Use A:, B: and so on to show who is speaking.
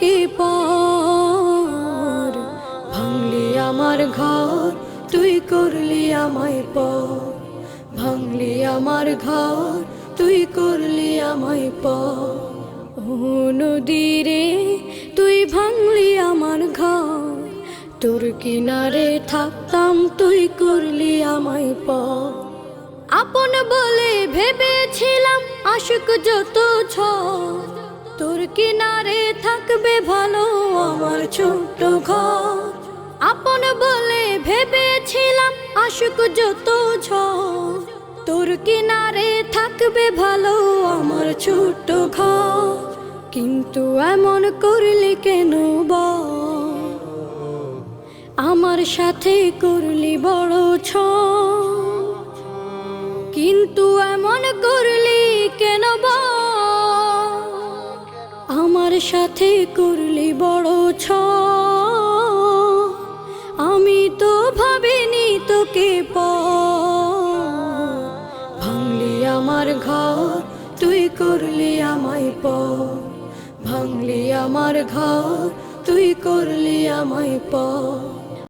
A: তোকে পর, ভাঙলি আমার ঘর তুই করলি আমায় পর, ভাঙলি আমার ঘর তুই করলি আমায় পর। ও নদী রে তুই ভাঙলি আমার ঘর, তোর কিনারে থাকতাম তুই করলি আমায় পর। আপন বলে ভেবেছিলাম আশুক যত ঝড়, তোর কিনারে থাকবে ভালো আমার ছোট্ট ঘর। আপন বলে ভেবেছিলাম আশুক যত ঝড়, তোর কিনারে থাকবে ভালো আমার ছোট্ট ঘর। কিন্তু এমন করলি কেন বল, আমার সাথে করলি বড় ছল। কিন্তু এমন করলি কেন বল, আমার সাথে করলি বড় ছল। আমি তো ভাবিনি তোকে পর, ভাঙলি আমার ঘর তুই করলি আমায় পর, ভাঙলি আমার ঘর তুই করলি আমায় পর।